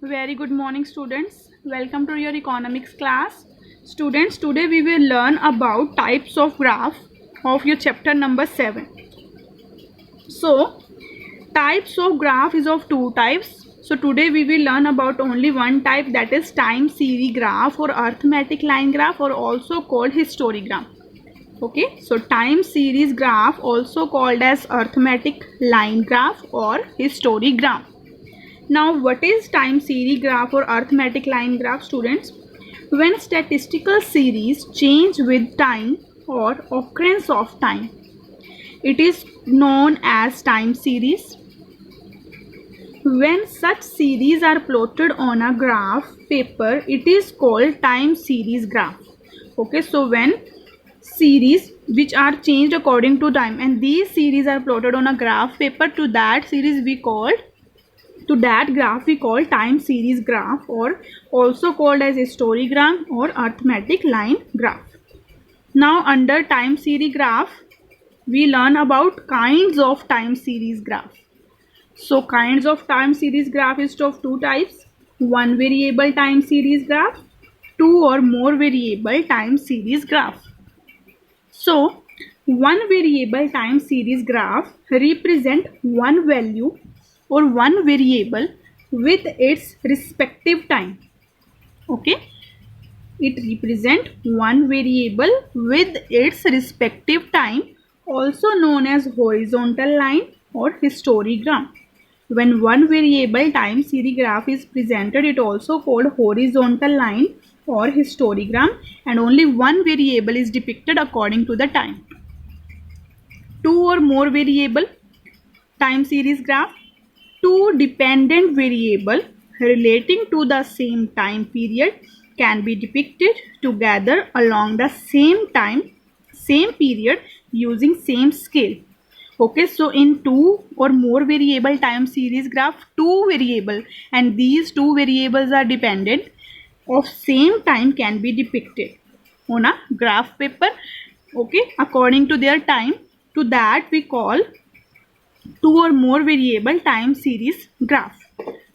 Very good morning, students. Welcome to your economics class. Students, today we will learn about types of graph of your chapter number 7. So, types of graph is of two types. So, today we will learn about only one type, that is time series graph or arithmetic line graph, or also called histogram. Okay, so time series graph also called as arithmetic line graph or histogram. Now, what is time series graph or arithmetic line graph, students? When statistical series change with time or occurrence of time, it is known as time series. When such series are plotted on a graph paper, it is called time series graph. Okay, so when series which are changed according to time and these series are plotted on a graph paper, to that graph we call time series graph, or also called as histogram or arithmetic line graph. Now, under time series graph, we learn about kinds of time series graph. So, kinds of time series graph is of two types: one variable time series graph, two or more variable time series graph. So, one variable time series graph represent one value or one variable with its respective time. Okay, it represent one variable with its respective time, also known as horizontal line or histogram. When one variable time series graph is presented, it also called horizontal line or histogram, and only one variable is depicted according to the time. Two or more variable time series graph, two dependent variable relating to the same time period can be depicted together along the same period using same scale. Okay, so in two or more variable time series graph, two variable and these two variables are dependent of same time can be depicted on a graph paper, okay, according to their time. To that we call two or more variable time series graph.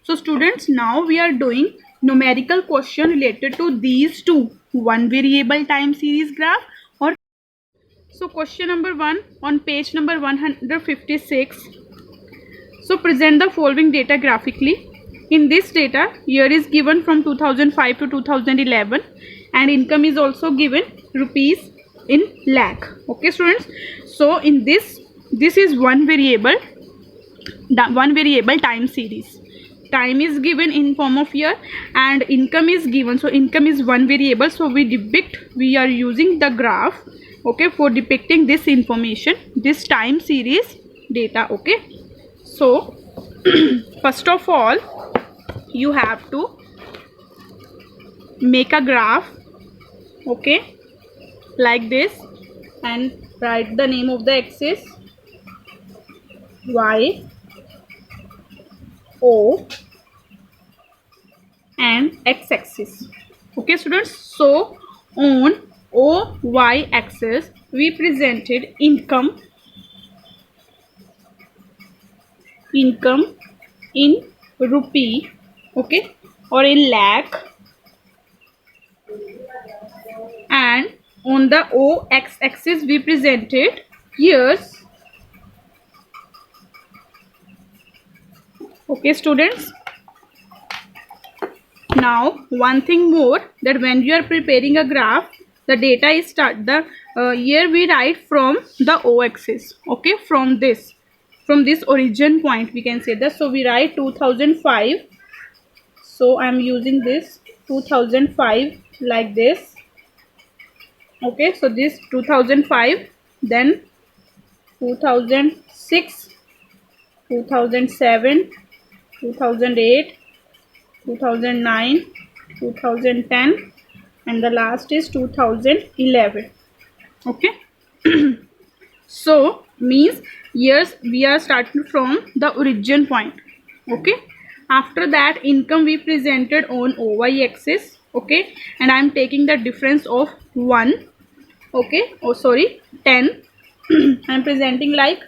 So students, now we are doing numerical question related to these two, one variable time series graph or. So question number 1 on page number 156. So present the following data graphically. In this data, year is given from 2005 to 2011 and income is also given rupees in lakh. Okay students, so in this is one variable time series. Time is given in form of year and income is given, so income is one variable, so we are using the graph, okay, for depicting this information, this time series data. Okay, so first of all you have to make a graph, okay, like this, and write the name of the axis y, o and x-axis. Okay students, so on OY axis we presented income in rupee, okay, or in lakh, and on the OX axis we presented years. Okay students, now one thing more, that when you are preparing a graph, the data is year we write from the O axis, okay, from this origin point we can say that. So we write 2005, so I am using this 2005 like this. Okay, so this 2005, then 2006, 2007, 2008, 2009, 2010, and the last is 2011. Okay, so means years we are starting from the origin point. Okay, after that income we presented on OY axis, okay, and I am taking the difference of 1, okay, oh sorry, 10. I am presenting like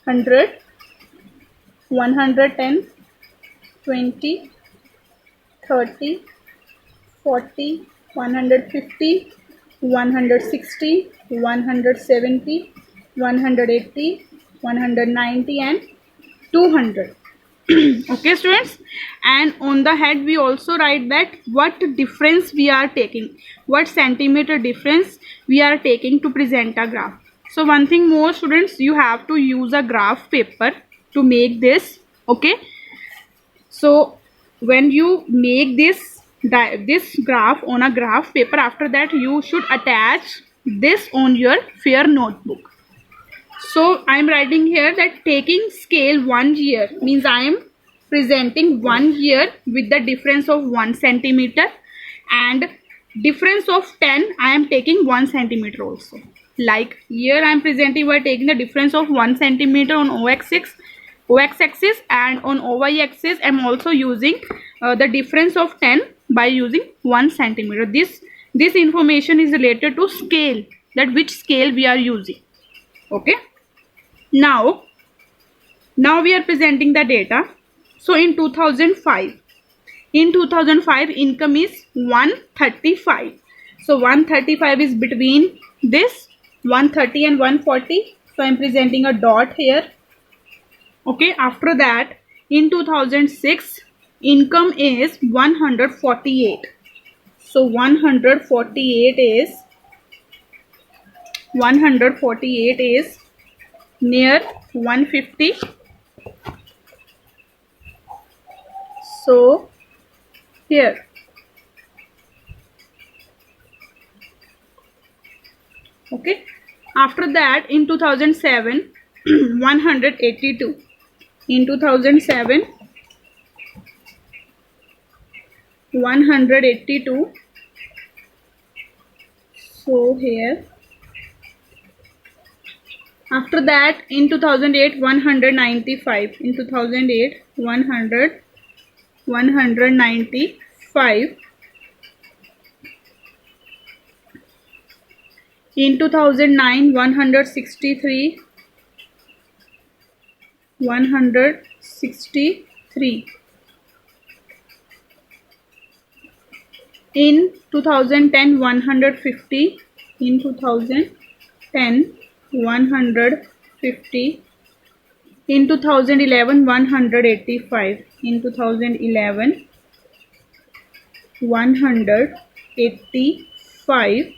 100, 110, 20, 30, 40, 150, 160, 170, 180, 190 and 200. Okay students, and on the head we also write that what difference we are taking, what centimeter difference we are taking to present a graph. So one thing more students, you have to use a graph paper to make this. Okay, so when you make this graph on a graph paper, after that you should attach this on your fair notebook. So I am writing here that taking scale 1 year means I am presenting 1 year with the difference of 1 centimeter, and difference of 10 I am taking 1 centimeter also. Like here I am presenting by taking the difference of 1 centimeter on OX axis, and on OY axis I am also using the difference of 10 by using 1 centimeter. This information is related to scale, that which scale we are using. Okay, now we are presenting the data. So in 2005 income is 135. So 135 is between this 130 and 140, so I am presenting a dot here. Okay, after that in 2006 income is 148. So 148 is near 150. So here okay, after that in 2007 182. In 2007 182. So here after that in 2008 195. In 2008 195. In 2009 163. 163. In 2010 150. In 2010 150. In 2011 185. In 2011 185.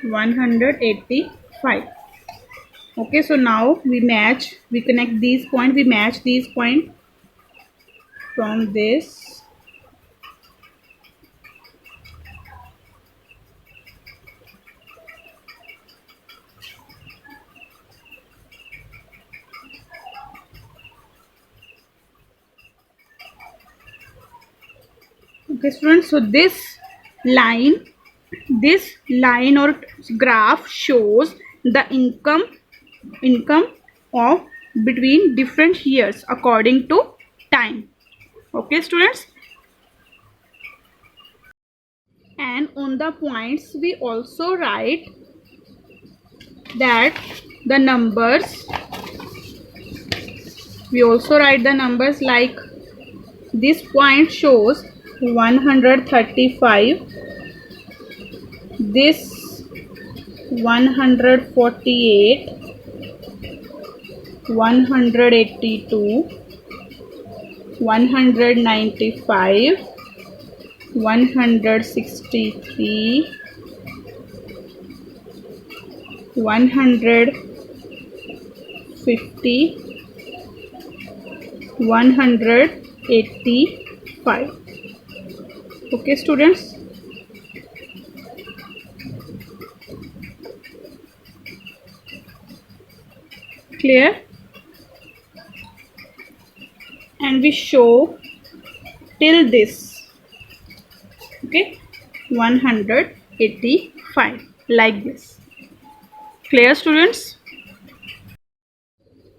185. Okay, so now we connect these points, we match these points from this. Okay students, so this line or graph shows the income of between different years according to time. Okay students, and on the points we also write that the numbers, like this point shows 135, this 148, 182, 195, 163, 150, 185. Okay students, clear? And we show till this, okay, 185, like this. Clear students?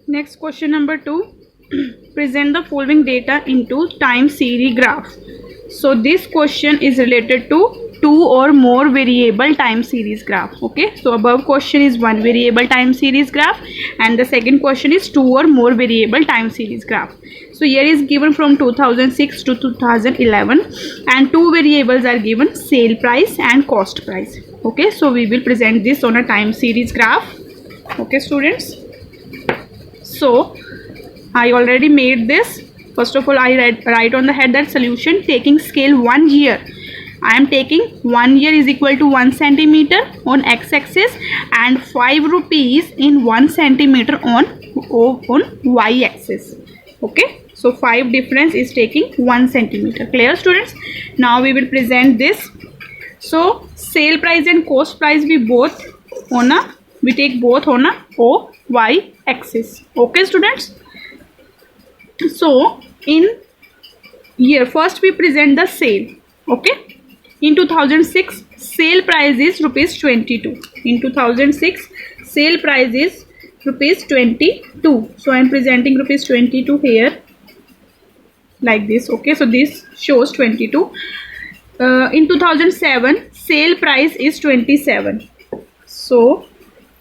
Next question number 2. Present the following data into time series graph. So this question is related to two or more variable time series graph. Okay, so above question is one variable time series graph and the second question is two or more variable time series graph. So here is given from 2006 to 2011 and two variables are given, sale price and cost price. Okay, so we will present this on a time series graph. Okay students, so I already made this. First of all, I write on the head that solution taking scale 1 year. I am taking 1 year is equal to 1 centimeter on x-axis and 5 rupees in 1 centimeter on y-axis. Okay, so 5 difference is taking 1 centimeter. Clear students? Now we will present this. So sale price and cost price we take both on a y axis. Okay students, so in here first we present the sale. Okay, in 2006 sale price is rupees 22. In 2006 sale price is rupees 22. So I am presenting rupees 22 here like this. Okay, so this shows 22. In 2007 sale price is 27. So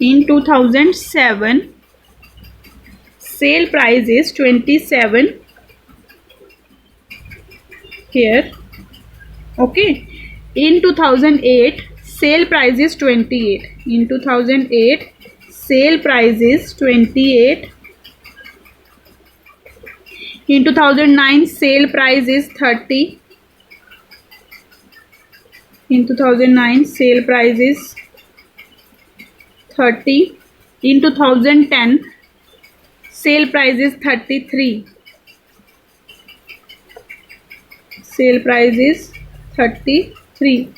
in 2007 sale price is 27 here. Okay, in 2008 sale price is 28. In 2008 sale price is 28. In 2009 sale price is 30. In 2009 sale price is 30. In 2010 sale price is 33. Sale price is 33.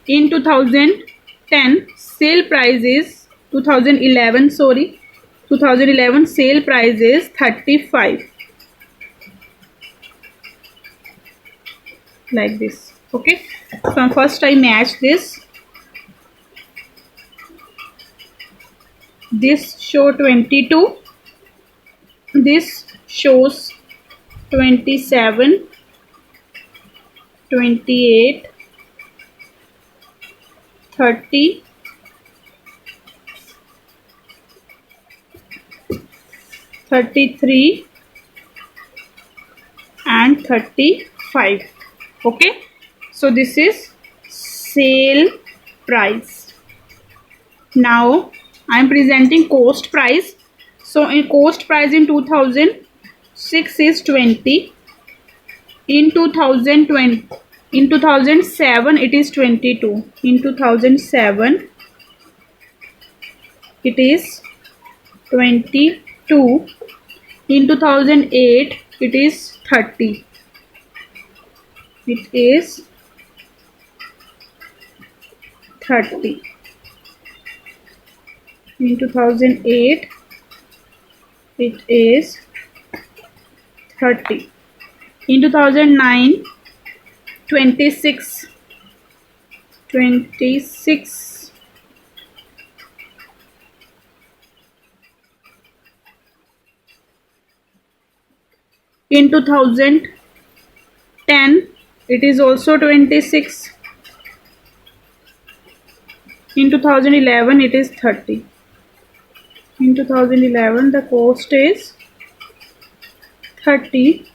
In 2010 sale price is 2011 sale price is 35 like this. Okay, so first I match this. This show 22, this shows 27, 28, 30, 33 and 35. Okay, so this is sale price. Now I am presenting cost price. So in cost price in 2006 is 20. In 2007 it is 22. In 2007 it is 22. In 2008 it is 30. It is 30. In 2008 it is 30. In 2009 26. In 2010 it is also 26. In 2011 it is 30. In 2011 the cost is 30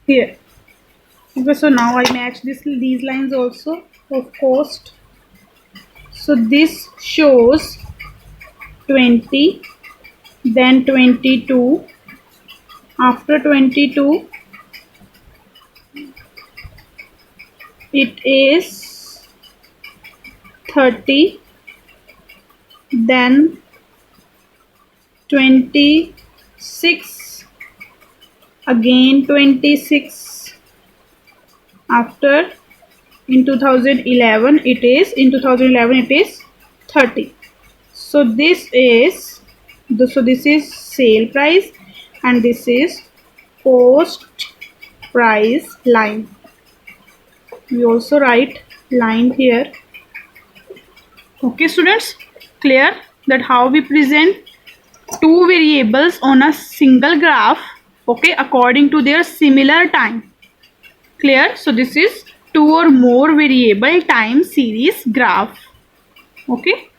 here. Okay, so now I match these lines also of cost. So this shows 20, then 22, after 22 it is 30, then 26, again 26, after in 2011 it is 30. So this is sale price and this is cost price line. We also write line here. Okay students, clear that how we present two variables on a single graph, okay, according to their similar time. Clear? So this is two or more variable time series graph. Okay.